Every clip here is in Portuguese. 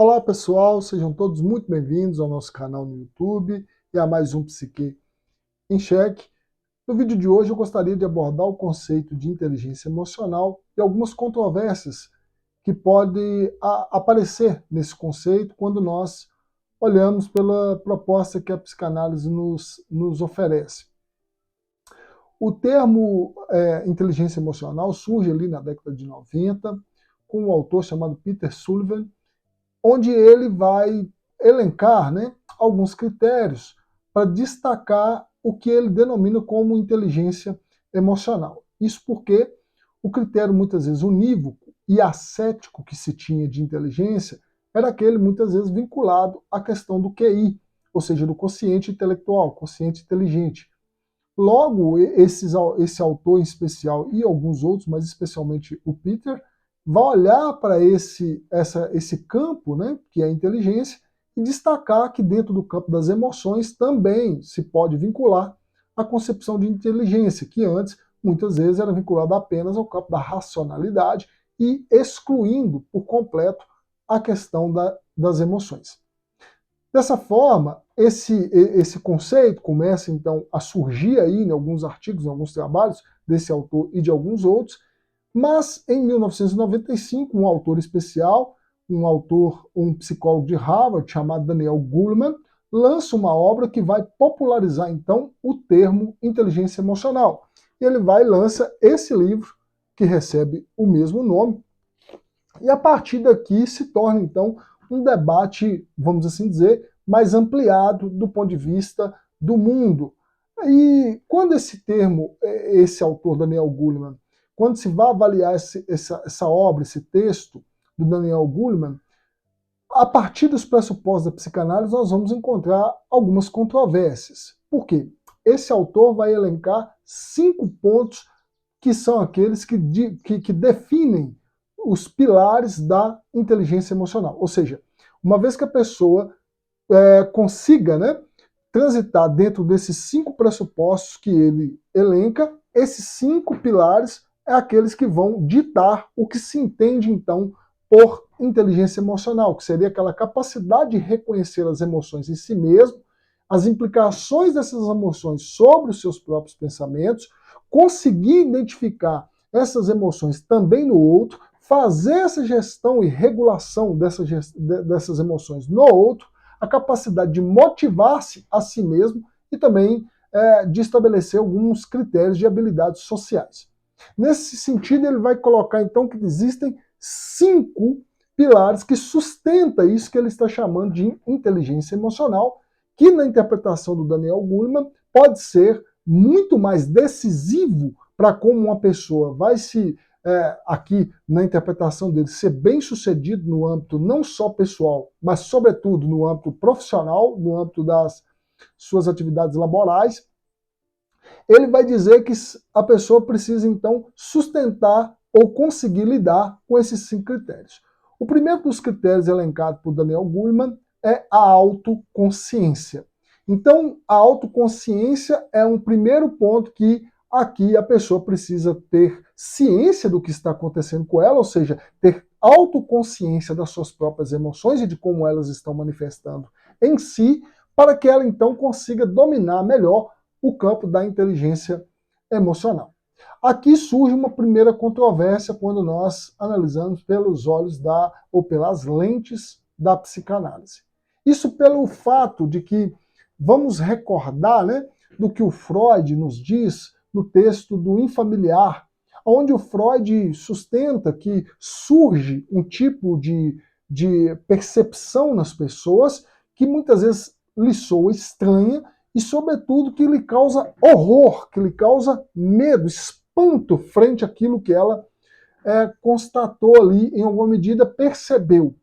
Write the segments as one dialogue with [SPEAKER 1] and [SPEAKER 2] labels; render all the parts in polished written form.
[SPEAKER 1] Olá pessoal, sejam todos muito bem-vindos ao nosso canal no YouTube e a mais um Psique em Xeque. No vídeo de hoje eu gostaria de abordar o conceito de inteligência emocional e algumas controvérsias que podem aparecer nesse conceito quando nós olhamos pela proposta que a psicanálise nos oferece. O termo inteligência emocional surge ali na década de 90 com um autor chamado Peter Sullivan, onde ele vai elencar, alguns critérios para destacar o que ele denomina como inteligência emocional. Isso porque o critério muitas vezes unívoco e ascético que se tinha de inteligência era aquele muitas vezes vinculado à questão do QI, ou seja, do quociente intelectual, quociente inteligente. Logo, esse autor em especial e alguns outros, mas especialmente o Peter, vai olhar para esse campo, que é a inteligência, e destacar que dentro do campo das emoções também se pode vincular a concepção de inteligência, que antes, muitas vezes, era vinculada apenas ao campo da racionalidade e excluindo por completo a questão das emoções. Dessa forma, esse conceito começa então a surgir aí em alguns artigos, em alguns trabalhos desse autor e de alguns outros, mas em 1995, um autor especial, um psicólogo de Harvard chamado Daniel Goleman, lança uma obra que vai popularizar então o termo inteligência emocional. E ele vai e lança esse livro, que recebe o mesmo nome, e a partir daqui se torna então um debate, vamos assim dizer, mais ampliado do ponto de vista do mundo. E quando esse termo, esse autor Daniel Goleman, quando se vai avaliar essa obra, esse texto do Daniel Goleman, a partir dos pressupostos da psicanálise nós vamos encontrar algumas controvérsias. Por quê? Esse autor vai elencar 5 pontos que são aqueles que definem os pilares da inteligência emocional. Ou seja, uma vez que a pessoa consiga transitar dentro desses 5 pressupostos que ele elenca, esses 5 pilares é aqueles que vão ditar o que se entende, então, por inteligência emocional, que seria aquela capacidade de reconhecer as emoções em si mesmo, as implicações dessas emoções sobre os seus próprios pensamentos, conseguir identificar essas emoções também no outro, fazer essa gestão e regulação dessas emoções no outro, a capacidade de motivar-se a si mesmo e também de estabelecer alguns critérios de habilidades sociais. Nesse sentido, ele vai colocar então que existem 5 pilares que sustentam isso que ele está chamando de inteligência emocional, que na interpretação do Daniel Goleman pode ser muito mais decisivo para como uma pessoa vai aqui na interpretação dele, ser bem sucedido no âmbito não só pessoal, mas sobretudo no âmbito profissional, no âmbito das suas atividades laborais. Ele vai dizer que a pessoa precisa então sustentar ou conseguir lidar com esses 5 critérios. O primeiro dos critérios elencado por Daniel Goleman é a autoconsciência. Então, a autoconsciência é um primeiro ponto que aqui a pessoa precisa ter ciência do que está acontecendo com ela, ou seja, ter autoconsciência das suas próprias emoções e de como elas estão manifestando em si, para que ela então consiga dominar melhor o campo da inteligência emocional. Aqui surge uma primeira controvérsia quando nós analisamos pelos olhos ou pelas lentes da psicanálise. Isso pelo fato de que vamos recordar do que o Freud nos diz no texto do Infamiliar, onde o Freud sustenta que surge um tipo de percepção nas pessoas que muitas vezes lhe soa estranha e, sobretudo, que lhe causa horror, que lhe causa medo, espanto frente àquilo que ela constatou ali, em alguma medida percebeu.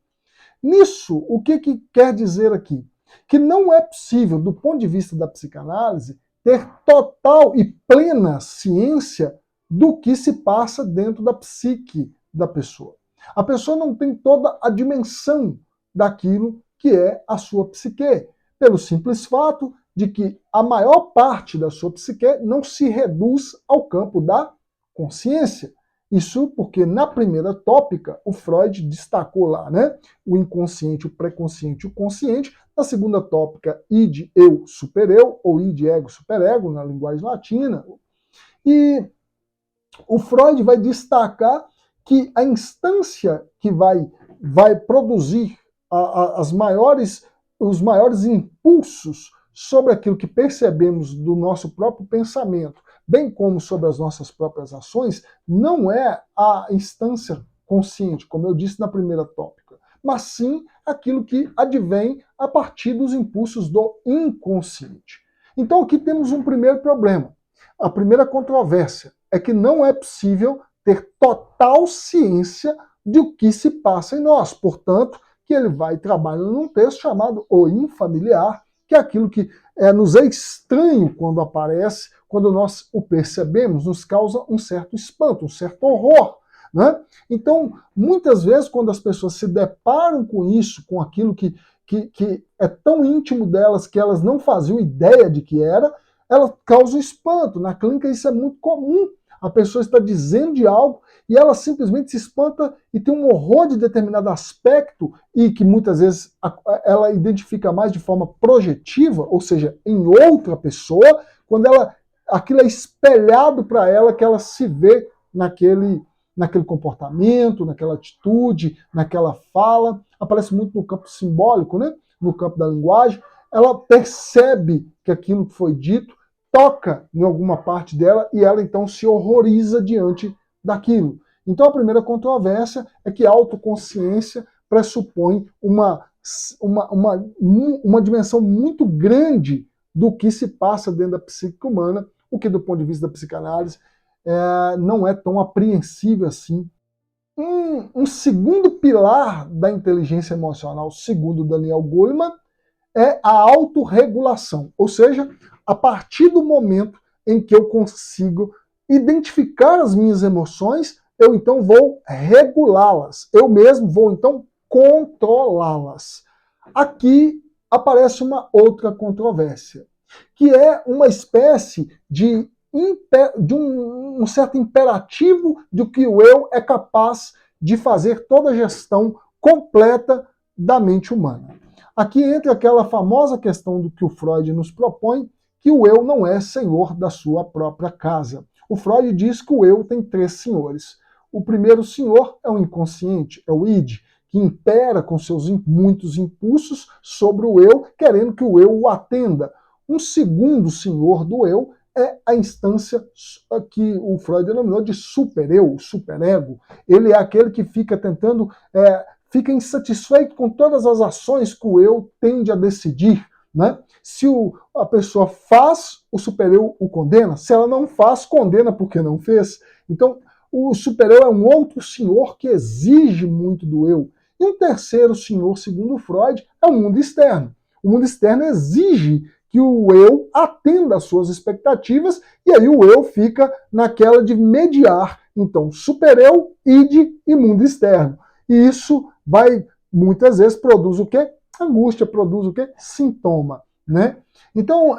[SPEAKER 1] Nisso, o que quer dizer aqui? Que não é possível, do ponto de vista da psicanálise, ter total e plena ciência do que se passa dentro da psique da pessoa. A pessoa não tem toda a dimensão daquilo que é a sua psique, pelo simples fato de que a maior parte da sua psique não se reduz ao campo da consciência. Isso porque na primeira tópica o Freud destacou lá, né, o inconsciente, o pré-consciente e o consciente. Na segunda tópica, id, eu, supereu, ou id, ego, superego, na linguagem latina. E o Freud vai destacar que a instância que vai produzir os maiores impulsos sobre aquilo que percebemos do nosso próprio pensamento, bem como sobre as nossas próprias ações, não é a instância consciente, como eu disse na primeira tópica, mas sim aquilo que advém a partir dos impulsos do inconsciente. Então aqui temos um primeiro problema. A primeira controvérsia é que não é possível ter total ciência do que se passa em nós. Portanto, que ele vai trabalhando num texto chamado O Infamiliar, que é aquilo que nos é estranho quando aparece, quando nós o percebemos, nos causa um certo espanto, um certo horror. Né? Então, muitas vezes, quando as pessoas se deparam com isso, com aquilo que é tão íntimo delas que elas não faziam ideia de que era, ela causa espanto. Na clínica isso é muito comum. A pessoa está dizendo de algo e ela simplesmente se espanta e tem um horror de determinado aspecto e que muitas vezes ela identifica mais de forma projetiva, ou seja, em outra pessoa, quando aquilo é espelhado para ela, que ela se vê naquele comportamento, naquela atitude, naquela fala. Aparece muito no campo simbólico, né? No campo da linguagem. Ela percebe que aquilo que foi dito toca em alguma parte dela e ela então se horroriza diante daquilo. Então a primeira controvérsia é que a autoconsciência pressupõe uma dimensão muito grande do que se passa dentro da psique humana, o que do ponto de vista da psicanálise não é tão apreensível assim. Um segundo pilar da inteligência emocional, segundo Daniel Goleman, é a autorregulação, ou seja, a partir do momento em que eu consigo identificar as minhas emoções, eu então vou regulá-las, eu mesmo vou então controlá-las. Aqui aparece uma outra controvérsia, que é uma espécie de um certo imperativo de que o eu é capaz de fazer toda a gestão completa da mente humana. Aqui entra aquela famosa questão do que o Freud nos propõe, que o eu não é senhor da sua própria casa. O Freud diz que o eu tem 3 senhores. O primeiro senhor é o inconsciente, é o id, que impera com seus muitos impulsos sobre o eu, querendo que o eu o atenda. Um segundo senhor do eu é a instância que o Freud denominou de supereu, o superego. Ele é aquele que fica tentando... fica insatisfeito com todas as ações que o eu tende a decidir. Né? Se a pessoa faz, o supereu o condena. Se ela não faz, condena porque não fez. Então, o supereu é um outro senhor que exige muito do eu. E um terceiro senhor, segundo Freud, é o mundo externo. O mundo externo exige que o eu atenda às suas expectativas e aí o eu fica naquela de mediar. Então, supereu, id e mundo externo. E isso muitas vezes produz o quê? Angústia, produz o quê? Sintoma. Né? Então,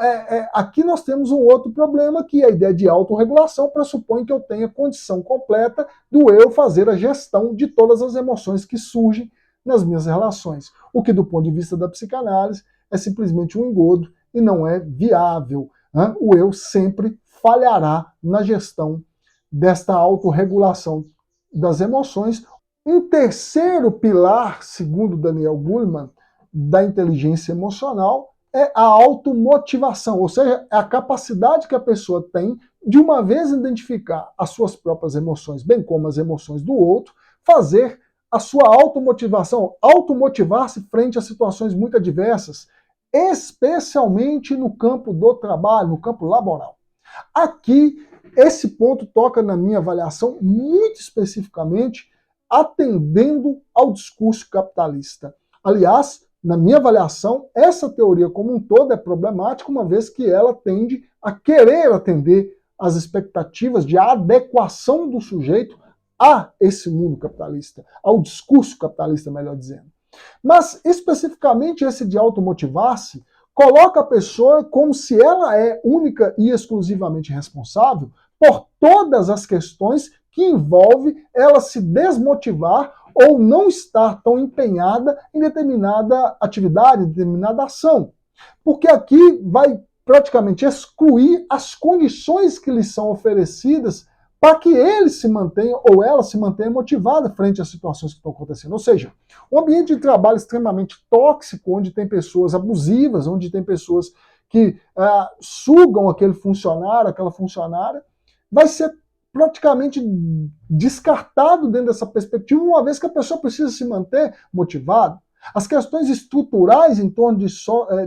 [SPEAKER 1] aqui nós temos um outro problema, que a ideia de autorregulação pressupõe que eu tenha condição completa do eu fazer a gestão de todas as emoções que surgem nas minhas relações. O que, do ponto de vista da psicanálise, é simplesmente um engodo e não é viável. Né? O eu sempre falhará na gestão desta autorregulação das emoções. Um terceiro pilar, segundo Daniel Goleman, da inteligência emocional é a automotivação, ou seja, é a capacidade que a pessoa tem de, uma vez identificar as suas próprias emoções, bem como as emoções do outro, fazer a sua automotivação, automotivar-se frente a situações muito adversas, especialmente no campo do trabalho, no campo laboral. Aqui, esse ponto toca na minha avaliação muito especificamente atendendo ao discurso capitalista. Aliás, na minha avaliação, essa teoria como um todo é problemática, uma vez que ela tende a querer atender às expectativas de adequação do sujeito a esse mundo capitalista, ao discurso capitalista, melhor dizendo. Mas, especificamente, esse de automotivar-se coloca a pessoa como se ela é única e exclusivamente responsável por todas as questões que envolve ela se desmotivar ou não estar tão empenhada em determinada atividade, em determinada ação. Porque aqui vai praticamente excluir as condições que lhes são oferecidas para que ele se mantenha ou ela se mantenha motivada frente às situações que estão acontecendo. Ou seja, um ambiente de trabalho extremamente tóxico, onde tem pessoas abusivas, onde tem pessoas que sugam aquele funcionário, aquela funcionária, vai ser praticamente descartado dentro dessa perspectiva, uma vez que a pessoa precisa se manter motivada. As questões estruturais em torno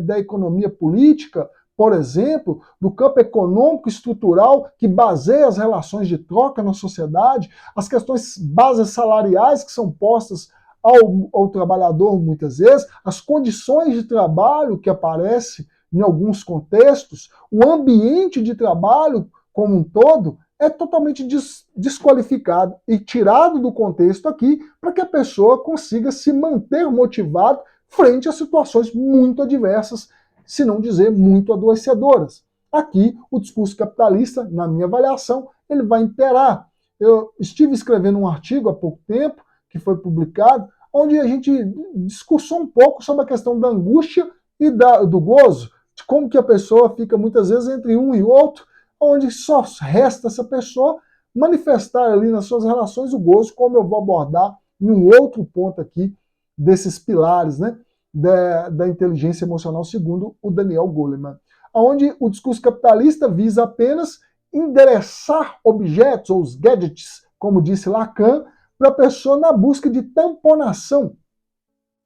[SPEAKER 1] da economia política, por exemplo, do campo econômico estrutural que baseia as relações de troca na sociedade, as questões bases salariais que são postas ao trabalhador muitas vezes, as condições de trabalho que aparecem em alguns contextos, o ambiente de trabalho como um todo é totalmente desqualificado e tirado do contexto aqui para que a pessoa consiga se manter motivada frente a situações muito adversas, se não dizer muito adoecedoras. Aqui, o discurso capitalista, na minha avaliação, ele vai imperar. Eu estive escrevendo um artigo há pouco tempo, que foi publicado, onde a gente discursou um pouco sobre a questão da angústia e do gozo, de como que a pessoa fica muitas vezes entre um e outro, onde só resta essa pessoa manifestar ali nas suas relações o gozo, como eu vou abordar em um outro ponto aqui desses pilares, né, da inteligência emocional, segundo o Daniel Goleman, onde o discurso capitalista visa apenas endereçar objetos, ou os gadgets, como disse Lacan, para a pessoa na busca de tamponação,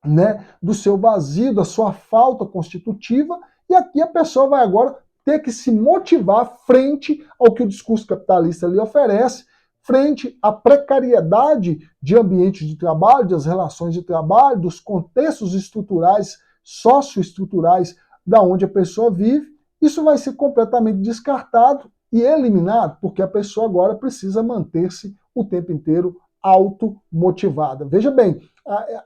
[SPEAKER 1] né, do seu vazio, da sua falta constitutiva, e aqui a pessoa vai agora ter que se motivar frente ao que o discurso capitalista lhe oferece, frente à precariedade de ambiente de trabalho, das relações de trabalho, dos contextos estruturais, socioestruturais da onde a pessoa vive. Isso vai ser completamente descartado e eliminado, porque a pessoa agora precisa manter-se o tempo inteiro automotivada. Veja bem,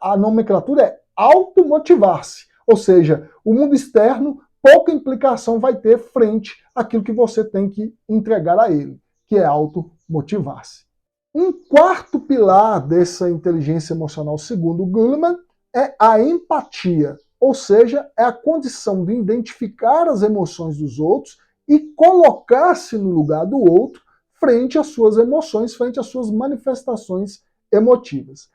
[SPEAKER 1] a nomenclatura é automotivar-se, ou seja, o mundo externo pouca implicação vai ter frente àquilo que você tem que entregar a ele, que é automotivar-se. Um quarto pilar dessa inteligência emocional, segundo Goleman, é a empatia, ou seja, é a condição de identificar as emoções dos outros e colocar-se no lugar do outro frente às suas emoções, frente às suas manifestações emotivas.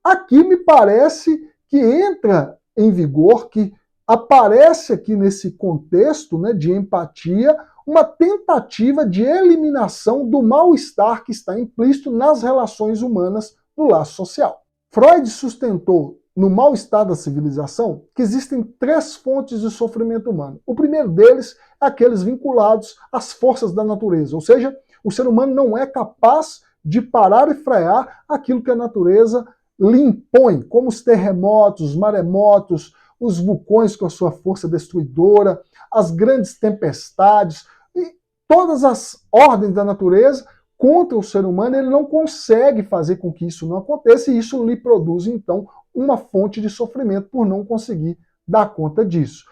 [SPEAKER 1] Aqui me parece que entra em vigor, que aparece aqui nesse contexto, né, de empatia, uma tentativa de eliminação do mal-estar que está implícito nas relações humanas no laço social. Freud sustentou no mal-estar da civilização que existem 3 fontes de sofrimento humano. O primeiro deles é aqueles vinculados às forças da natureza, ou seja, o ser humano não é capaz de parar e frear aquilo que a natureza lhe impõe, como os terremotos, os maremotos, os vulcões com a sua força destruidora, as grandes tempestades, e todas as ordens da natureza contra o ser humano, ele não consegue fazer com que isso não aconteça, e isso lhe produz, então, uma fonte de sofrimento por não conseguir dar conta disso.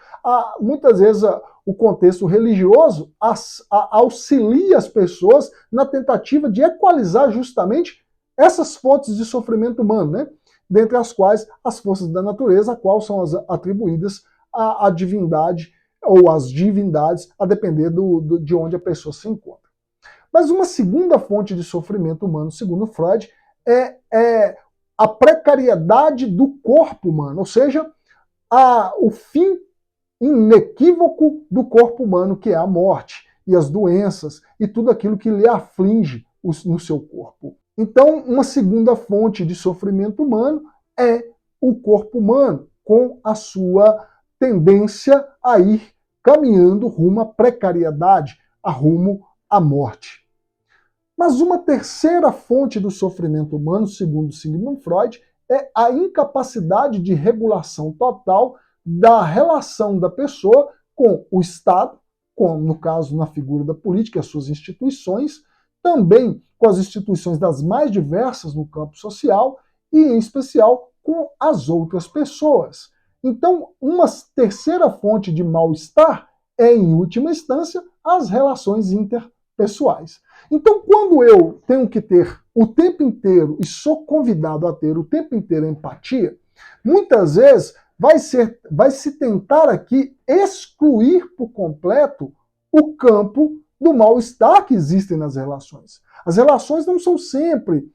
[SPEAKER 1] Muitas vezes o contexto religioso auxilia as pessoas na tentativa de equalizar justamente essas fontes de sofrimento humano, né? Dentre as quais as forças da natureza, a qual são as atribuídas à divindade ou às divindades, a depender de onde a pessoa se encontra. Mas uma segunda fonte de sofrimento humano, segundo Freud, é a precariedade do corpo humano, ou seja, o fim inequívoco do corpo humano, que é a morte e as doenças e tudo aquilo que lhe aflige no seu corpo. Então, uma segunda fonte de sofrimento humano é o corpo humano, com a sua tendência a ir caminhando rumo à precariedade, rumo à morte. Mas uma terceira fonte do sofrimento humano, segundo Sigmund Freud, é a incapacidade de regulação total da relação da pessoa com o Estado, no caso, na figura da política, as suas instituições, também com as instituições das mais diversas no campo social e, em especial, com as outras pessoas. Então, uma terceira fonte de mal-estar é, em última instância, as relações interpessoais. Então, quando eu tenho que ter o tempo inteiro e sou convidado a ter o tempo inteiro empatia, muitas vezes vai se tentar aqui excluir por completo o campo do mal-estar que existem nas relações. As relações não são sempre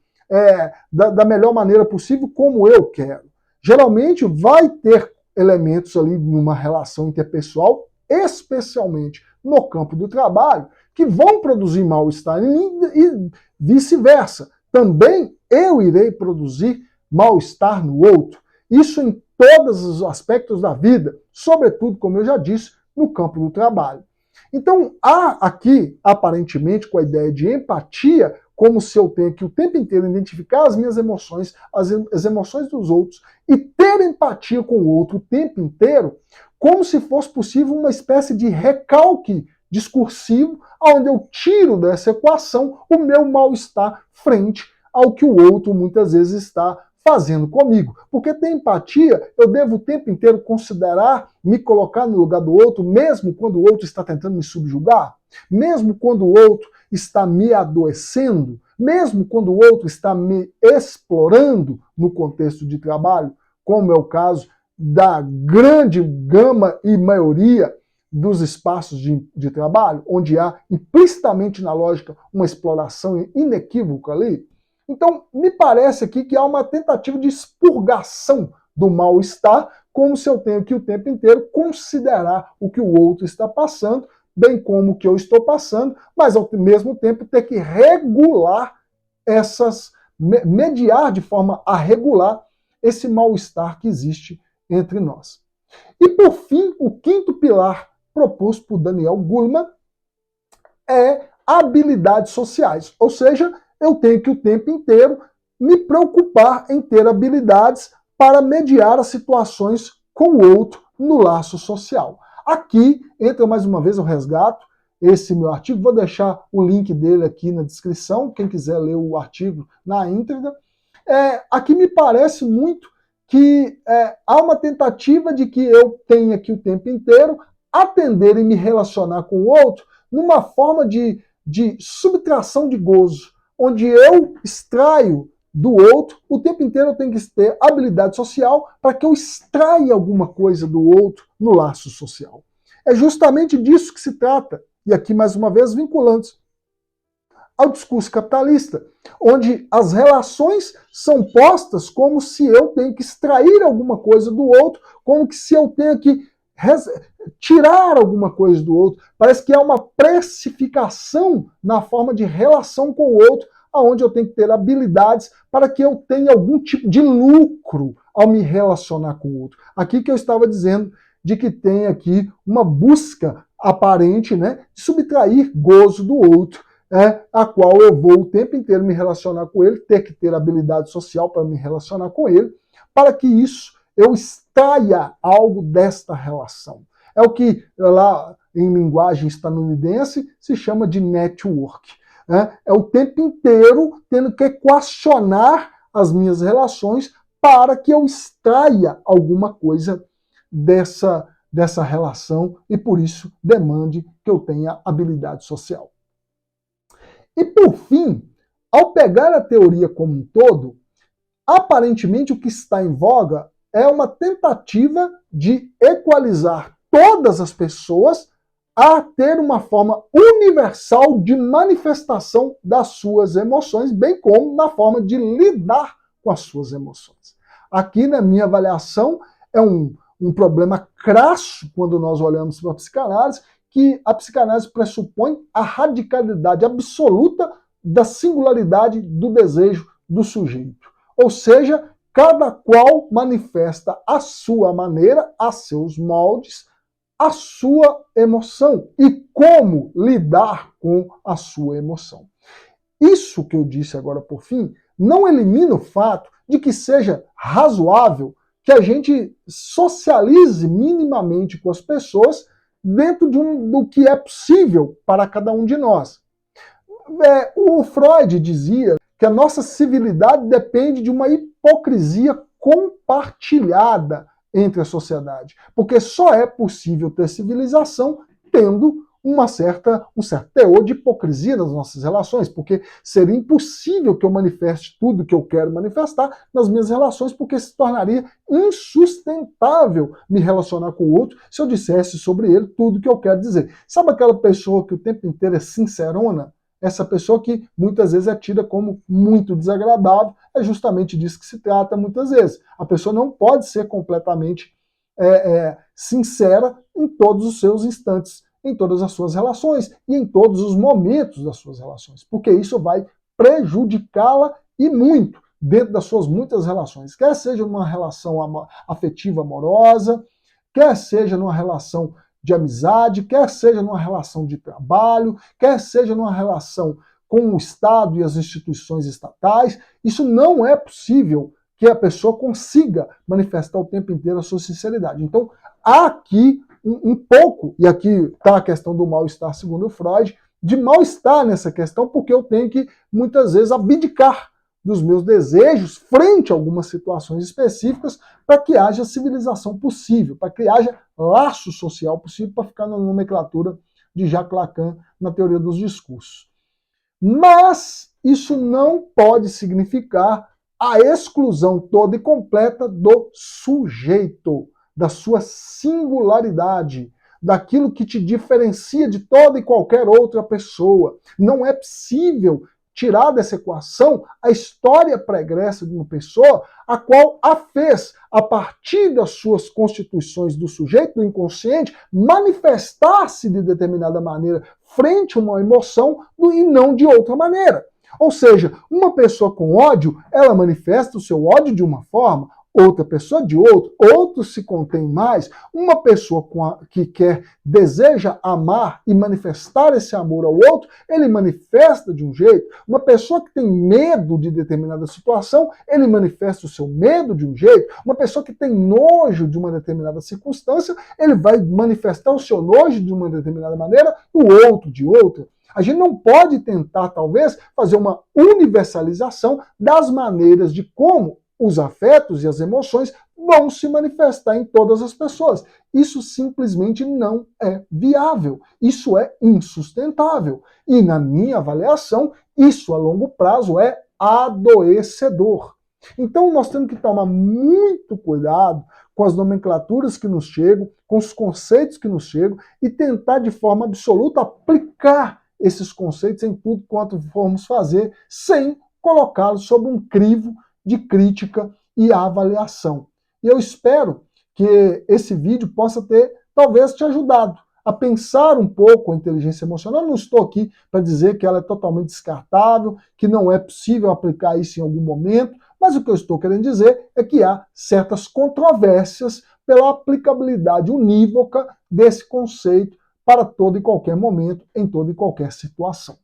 [SPEAKER 1] da melhor maneira possível como eu quero. Geralmente vai ter elementos ali numa relação interpessoal, especialmente no campo do trabalho, que vão produzir mal-estar em mim e vice-versa. Também eu irei produzir mal-estar no outro. Isso em todos os aspectos da vida, sobretudo, como eu já disse, no campo do trabalho. Então, há aqui, aparentemente, com a ideia de empatia, como se eu tenho que o tempo inteiro identificar as minhas emoções, as emoções dos outros, e ter empatia com o outro o tempo inteiro, como se fosse possível uma espécie de recalque discursivo, onde eu tiro dessa equação o meu mal-estar frente ao que o outro muitas vezes está fazendo comigo. Porque ter empatia, eu devo o tempo inteiro considerar, me colocar no lugar do outro, mesmo quando o outro está tentando me subjugar, mesmo quando o outro está me adoecendo, mesmo quando o outro está me explorando no contexto de trabalho, como é o caso da grande gama e maioria dos espaços de trabalho, onde há implicitamente na lógica uma exploração inequívoca ali. Então, me parece aqui que há uma tentativa de expurgação do mal-estar, como se eu tenho que o tempo inteiro considerar o que o outro está passando, bem como o que eu estou passando, mas ao mesmo tempo ter que regular mediar de forma a regular esse mal-estar que existe entre nós. E por fim, o quinto pilar proposto por Daniel Goleman é habilidades sociais, ou seja, eu tenho que o tempo inteiro me preocupar em ter habilidades para mediar as situações com o outro no laço social. Aqui entra mais uma vez, eu resgato esse meu artigo, vou deixar o link dele aqui na descrição, quem quiser ler o artigo na íntegra. Aqui me parece muito que há uma tentativa de que eu tenha que o tempo inteiro atender e me relacionar com o outro numa forma de subtração de gozo, onde eu extraio do outro, o tempo inteiro eu tenho que ter habilidade social para que eu extraia alguma coisa do outro no laço social. É justamente disso que se trata, e aqui mais uma vez vinculando ao discurso capitalista, onde as relações são postas como se eu tenho que extrair alguma coisa do outro, como que se eu tenho que tirar alguma coisa do outro. Parece que há uma precificação na forma de relação com o outro, onde eu tenho que ter habilidades para que eu tenha algum tipo de lucro ao me relacionar com o outro. Aqui que eu estava dizendo de que tem aqui uma busca aparente, né, de subtrair gozo do outro, a qual eu vou o tempo inteiro me relacionar com ele, ter que ter habilidade social para me relacionar com ele, para que isso eu extraia algo desta relação. É o que lá em linguagem estadunidense se chama de network. É o tempo inteiro tendo que equacionar as minhas relações para que eu extraia alguma coisa dessa relação e por isso demande que eu tenha habilidade social. E por fim, ao pegar a teoria como um todo, aparentemente o que está em voga é uma tentativa de equalizar todas as pessoas a ter uma forma universal de manifestação das suas emoções, bem como na forma de lidar com as suas emoções. Aqui, na minha avaliação, é um problema crasso quando nós olhamos para a psicanálise, que a psicanálise pressupõe a radicalidade absoluta da singularidade do desejo do sujeito. Ou seja, cada qual manifesta à sua maneira, a seus moldes, a sua emoção e como lidar com a sua emoção. Isso que eu disse agora por fim não elimina o fato de que seja razoável que a gente socialize minimamente com as pessoas dentro do que é possível para cada um de nós. O Freud dizia que a nossa civilidade depende de uma hipocrisia compartilhada entre a sociedade, porque só é possível ter civilização tendo um certo teor de hipocrisia nas nossas relações, porque seria impossível que eu manifeste tudo que eu quero manifestar nas minhas relações, porque se tornaria insustentável me relacionar com o outro se eu dissesse sobre ele tudo que eu quero dizer. Sabe aquela pessoa que o tempo inteiro é sincerona? Essa pessoa que muitas vezes é tida como muito desagradável, é justamente disso que se trata muitas vezes. A pessoa não pode ser completamente sincera em todos os seus instantes, em todas as suas relações e em todos os momentos das suas relações, porque isso vai prejudicá-la e muito dentro das suas muitas relações, quer seja numa relação afetiva amorosa, quer seja numa relação de amizade, quer seja numa relação de trabalho, quer seja numa relação com o Estado e as instituições estatais. Isso não é possível que a pessoa consiga manifestar o tempo inteiro a sua sinceridade. Então, há aqui um pouco, e aqui está a questão do mal-estar, segundo Freud, de mal-estar nessa questão, porque eu tenho que, muitas vezes, abdicar dos meus desejos frente a algumas situações específicas para que haja civilização possível, para que haja laço social possível, para ficar na nomenclatura de Jacques Lacan na teoria dos discursos. Mas isso não pode significar a exclusão toda e completa do sujeito, da sua singularidade, daquilo que te diferencia de toda e qualquer outra pessoa. Não é possível tirar dessa equação a história pregressa de uma pessoa a qual a fez, a partir das suas constituições do sujeito, do inconsciente, manifestar-se de determinada maneira frente a uma emoção e não de outra maneira. Ou seja, uma pessoa com ódio, ela manifesta o seu ódio de uma forma, outra pessoa de outro, outro se contém mais. Uma pessoa que deseja amar e manifestar esse amor ao outro, ele manifesta de um jeito. Uma pessoa que tem medo de determinada situação, ele manifesta o seu medo de um jeito. Uma pessoa que tem nojo de uma determinada circunstância, ele vai manifestar o seu nojo de uma determinada maneira, o outro de outra. A gente não pode tentar, talvez, fazer uma universalização das maneiras de como os afetos e as emoções vão se manifestar em todas as pessoas. Isso simplesmente não é viável. Isso é insustentável. E, na minha avaliação, isso a longo prazo é adoecedor. Então, nós temos que tomar muito cuidado com as nomenclaturas que nos chegam, com os conceitos que nos chegam e tentar, de forma absoluta, aplicar esses conceitos em tudo quanto formos fazer, sem colocá-los sob um crivo de crítica e avaliação. E eu espero que esse vídeo possa ter, talvez, te ajudado a pensar um pouco a inteligência emocional. Eu não estou aqui para dizer que ela é totalmente descartável, que não é possível aplicar isso em algum momento, mas o que eu estou querendo dizer é que há certas controvérsias pela aplicabilidade unívoca desse conceito para todo e qualquer momento, em toda e qualquer situação.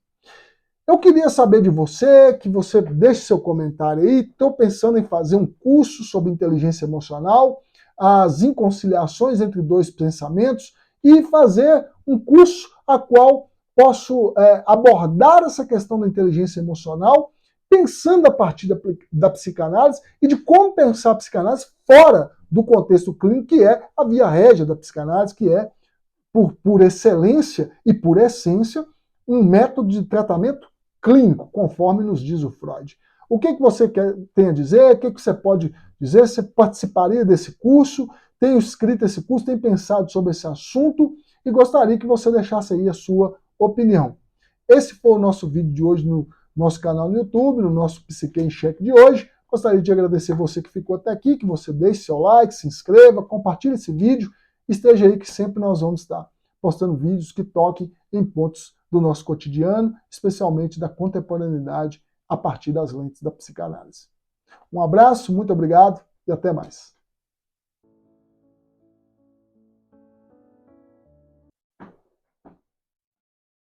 [SPEAKER 1] Eu queria saber de você, que você deixe seu comentário aí. Estou pensando em fazer um curso sobre inteligência emocional, as inconciliações entre dois pensamentos, e fazer um curso a qual posso abordar essa questão da inteligência emocional, pensando a partir da psicanálise e de como pensar a psicanálise fora do contexto clínico, que é a via régia da psicanálise, que é, por excelência e por essência, um método de tratamento clínico, conforme nos diz o Freud. O que você tem a dizer? O que você pode dizer? Você participaria desse curso? Tenho escrito esse curso, tenho pensado sobre esse assunto e gostaria que você deixasse aí a sua opinião. Esse foi o nosso vídeo de hoje no nosso canal no YouTube, no nosso Psique em Xeque de hoje. Gostaria de agradecer você que ficou até aqui, que você deixe seu like, se inscreva, compartilhe esse vídeo, esteja aí que sempre nós vamos estar postando vídeos que toquem em pontos do nosso cotidiano, especialmente da contemporaneidade a partir das lentes da psicanálise. Um abraço, muito obrigado e até mais.